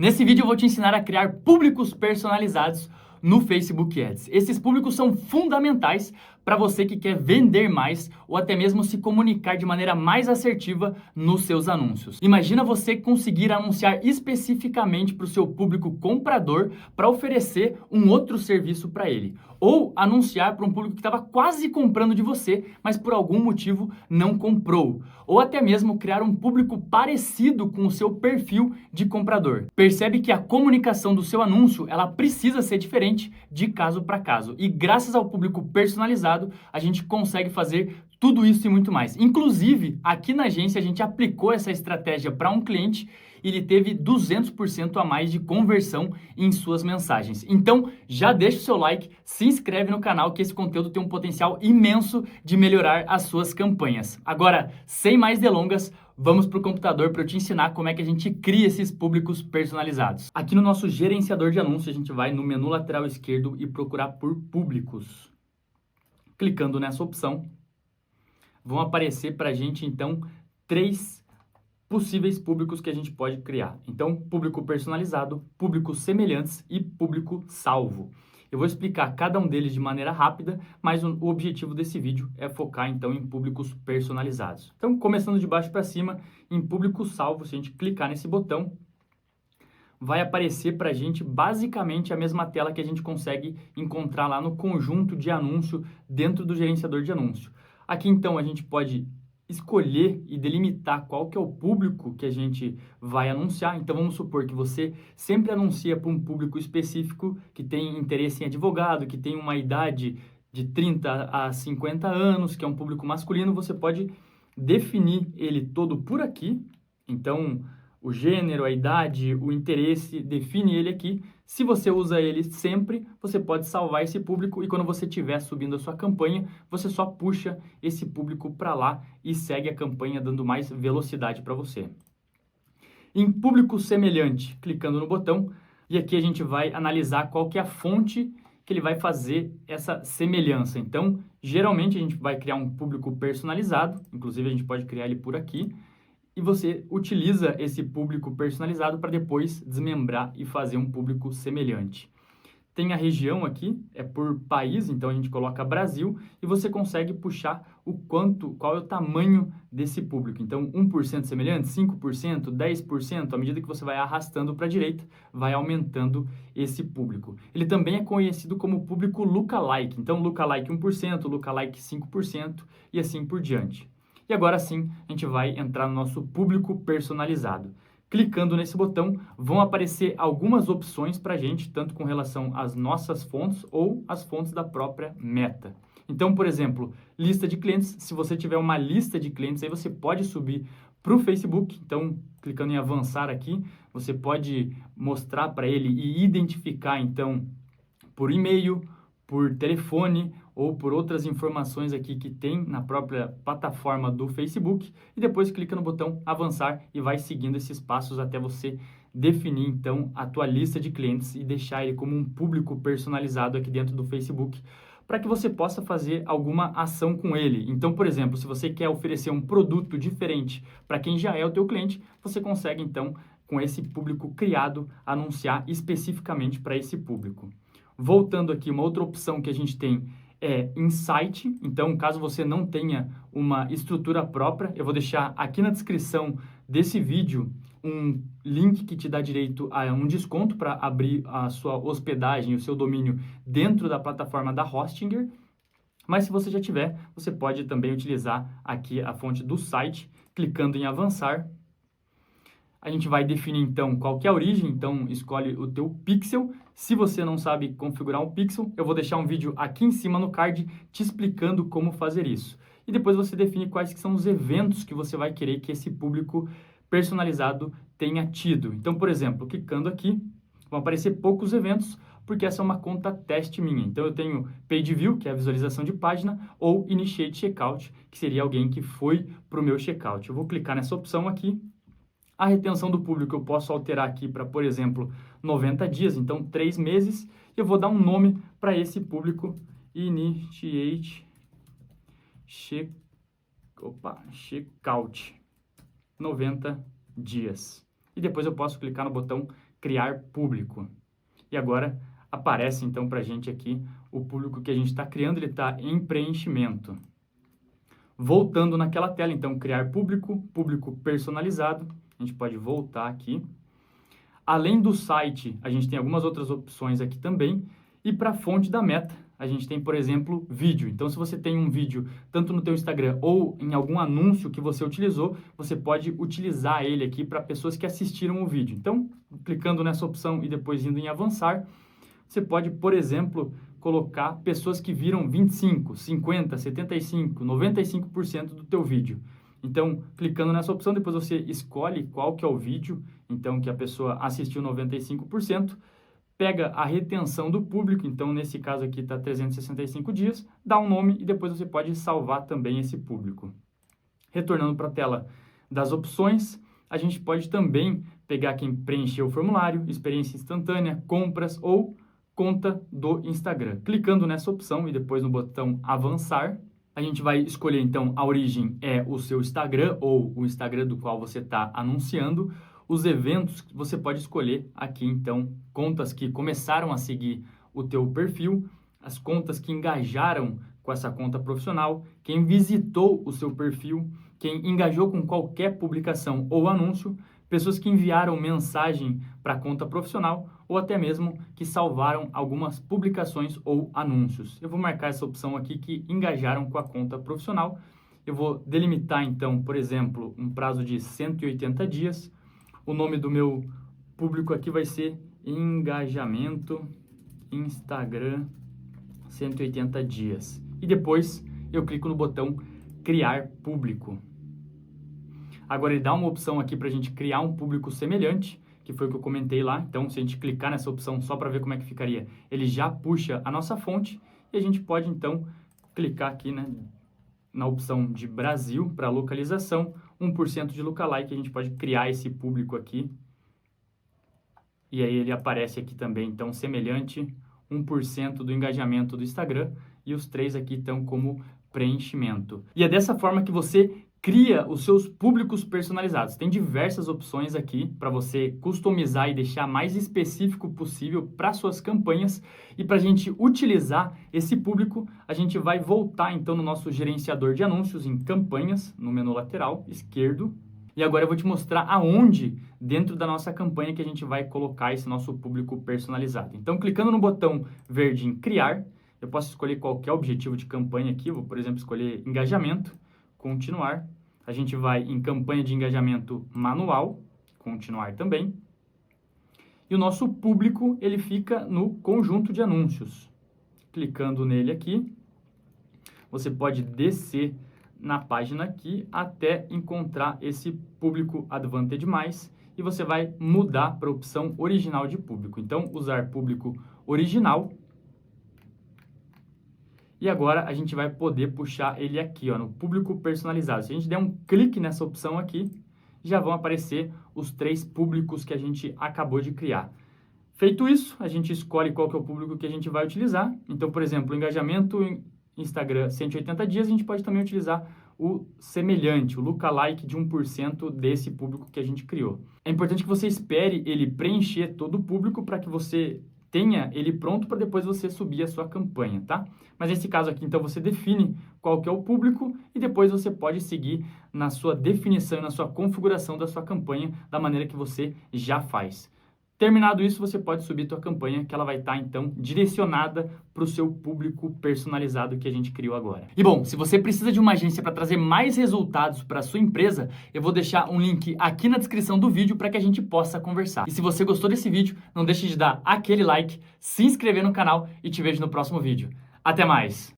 Nesse vídeo eu vou te ensinar a criar públicos personalizados no Facebook Ads. Esses públicos são fundamentais para você que quer vender mais ou até mesmo se comunicar de maneira mais assertiva nos seus anúncios. Imagina você conseguir anunciar especificamente para o seu público comprador para oferecer um outro serviço para ele. Ou anunciar para um público que estava quase comprando de você, mas por algum motivo não comprou. Ou até mesmo criar um público parecido com o seu perfil de comprador. Percebe que a comunicação do seu anúncio ela precisa ser diferente de caso para caso. E graças ao público personalizado, a gente consegue fazer tudo isso e muito mais. Inclusive, aqui na agência a gente aplicou essa estratégia para um cliente e ele teve 200% a mais de conversão em suas mensagens. Então, já deixa o seu like, se inscreve no canal que esse conteúdo tem um potencial imenso de melhorar as suas campanhas. Agora, sem mais delongas, vamos para o computador para eu te ensinar como é que a gente cria esses públicos personalizados. Aqui no nosso gerenciador de anúncios, a gente vai no menu lateral esquerdo e procurar por públicos. Clicando nessa opção, vão aparecer para a gente, então, 3 possíveis públicos que a gente pode criar. Então, público personalizado, públicos semelhantes e público salvo. Eu vou explicar cada um deles de maneira rápida, mas o objetivo desse vídeo é focar, então, em públicos personalizados. Então, começando de baixo para cima, em público salvo, se a gente clicar nesse botão, vai aparecer para a gente basicamente a mesma tela que a gente consegue encontrar lá no conjunto de anúncio dentro do gerenciador de anúncio. Aqui, então, a gente pode escolher e delimitar qual que é o público que a gente vai anunciar. Então, vamos supor que você sempre anuncia para um público específico que tem interesse em advogado, que tem uma idade de 30 a 50 anos, que é um público masculino. Você pode definir ele todo por aqui. Então, o gênero, a idade, o interesse, define ele aqui. Se você usa ele sempre, você pode salvar esse público e quando você estiver subindo a sua campanha, você só puxa esse público para lá e segue a campanha dando mais velocidade para você. Em público semelhante, clicando no botão, e aqui a gente vai analisar qual que é a fonte que ele vai fazer essa semelhança. Então, geralmente a gente vai criar um público personalizado, inclusive a gente pode criar ele por aqui, e você utiliza esse público personalizado para depois desmembrar e fazer um público semelhante. Tem a região aqui, é por país, então a gente coloca Brasil e você consegue puxar qual é o tamanho desse público. Então, 1% semelhante, 5%, 10%, à medida que você vai arrastando para a direita, vai aumentando esse público. Ele também é conhecido como público lookalike, então lookalike 1%, lookalike 5% e assim por diante. E agora sim, a gente vai entrar no nosso público personalizado. Clicando nesse botão, vão aparecer algumas opções para a gente, tanto com relação às nossas fontes ou às fontes da própria Meta. Então, por exemplo, lista de clientes. Se você tiver uma lista de clientes, aí você pode subir para o Facebook. Então, clicando em avançar aqui, você pode mostrar para ele e identificar, então, por e-mail, por telefone ou por outras informações aqui que tem na própria plataforma do Facebook e depois clica no botão avançar e vai seguindo esses passos até você definir então a tua lista de clientes e deixar ele como um público personalizado aqui dentro do Facebook para que você possa fazer alguma ação com ele. Então, por exemplo, se você quer oferecer um produto diferente para quem já é o teu cliente, você consegue então com esse público criado anunciar especificamente para esse público. Voltando aqui, uma outra opção que a gente tem é Insight. Então, caso você não tenha uma estrutura própria, eu vou deixar aqui na descrição desse vídeo um link que te dá direito a um desconto para abrir a sua hospedagem, o seu domínio dentro da plataforma da Hostinger. Mas se você já tiver, você pode também utilizar aqui a fonte do site, clicando em avançar. A gente vai definir, então, qual que é a origem, então escolhe o teu pixel. Se você não sabe configurar um pixel, eu vou deixar um vídeo aqui em cima no card te explicando como fazer isso. E depois você define quais que são os eventos que você vai querer que esse público personalizado tenha tido. Então, por exemplo, clicando aqui, vão aparecer poucos eventos, porque essa é uma conta teste minha. Então, eu tenho Page View, que é a visualização de página, ou Initiate Checkout, que seria alguém que foi para o meu checkout. Eu vou clicar nessa opção aqui. A retenção do público eu posso alterar aqui para, por exemplo, 90 dias, então 3 meses. Eu vou dar um nome para esse público, Initiate Checkout, 90 dias. E depois eu posso clicar no botão criar público. E agora aparece então para a gente aqui o público que a gente está criando, ele está em preenchimento. Voltando naquela tela, então, criar público, público personalizado, a gente pode voltar aqui. Além do site, a gente tem algumas outras opções aqui também. E para a fonte da meta, a gente tem, por exemplo, vídeo. Então, se você tem um vídeo tanto no teu Instagram ou em algum anúncio que você utilizou, você pode utilizar ele aqui para pessoas que assistiram o vídeo. Então, clicando nessa opção e depois indo em avançar, você pode, por exemplo, colocar pessoas que viram 25, 50, 75, 95% do teu vídeo. Então, clicando nessa opção, depois você escolhe qual que é o vídeo, então, que a pessoa assistiu 95%, pega a retenção do público, então, nesse caso aqui está 365 dias, dá um nome e depois você pode salvar também esse público. Retornando para a tela das opções, a gente pode também pegar quem preencheu o formulário, experiência instantânea, compras ou conta do Instagram. Clicando nessa opção e depois no botão avançar, a gente vai escolher então a origem é o seu Instagram ou o Instagram do qual você está anunciando. Os eventos você pode escolher aqui então contas que começaram a seguir o teu perfil, as contas que engajaram com essa conta profissional, quem visitou o seu perfil, quem engajou com qualquer publicação ou anúncio, pessoas que enviaram mensagem para a conta profissional ou até mesmo que salvaram algumas publicações ou anúncios. Eu vou marcar essa opção aqui que engajaram com a conta profissional. Eu vou delimitar então, por exemplo, um prazo de 180 dias. O nome do meu público aqui vai ser Engajamento Instagram 180 dias. E depois eu clico no botão Criar Público. Agora ele dá uma opção aqui para a gente criar um público semelhante, que foi o que eu comentei lá. Então, se a gente clicar nessa opção só para ver como é que ficaria, ele já puxa a nossa fonte e a gente pode, então, clicar aqui, né, na opção de Brasil para localização, 1% de lookalike, a gente pode criar esse público aqui. E aí ele aparece aqui também, então, semelhante, 1% do engajamento do Instagram e os 3 aqui estão como preenchimento. E é dessa forma que você cria os seus públicos personalizados. Tem diversas opções aqui para você customizar e deixar mais específico possível para suas campanhas. E para a gente utilizar esse público, a gente vai voltar então no nosso gerenciador de anúncios em campanhas, no menu lateral esquerdo. E agora eu vou te mostrar aonde dentro da nossa campanha que a gente vai colocar esse nosso público personalizado. Então, clicando no botão verde em criar, eu posso escolher qualquer objetivo de campanha aqui. Eu vou, por exemplo, escolher engajamento. Continuar, a gente vai em campanha de engajamento manual, continuar também, e o nosso público ele fica no conjunto de anúncios. Clicando nele aqui, você pode descer na página aqui até encontrar esse público Advantage Mais e você vai mudar para a opção original de público. Então, usar público original. E agora a gente vai poder puxar ele aqui, ó, no público personalizado. Se a gente der um clique nessa opção aqui, já vão aparecer os 3 públicos que a gente acabou de criar. Feito isso, a gente escolhe qual que é o público que a gente vai utilizar. Então, por exemplo, engajamento em Instagram 180 dias, a gente pode também utilizar o semelhante, o lookalike de 1% desse público que a gente criou. É importante que você espere ele preencher todo o público para que você tenha ele pronto para depois você subir a sua campanha, tá? Mas nesse caso aqui, então, você define qual que é o público e depois você pode seguir na sua definição, na sua configuração da sua campanha da maneira que você já faz. Terminado isso, você pode subir a tua campanha, que ela vai estar, então, direcionada para o seu público personalizado que a gente criou agora. E bom, se você precisa de uma agência para trazer mais resultados para a sua empresa, eu vou deixar um link aqui na descrição do vídeo para que a gente possa conversar. E se você gostou desse vídeo, não deixe de dar aquele like, se inscrever no canal e te vejo no próximo vídeo. Até mais!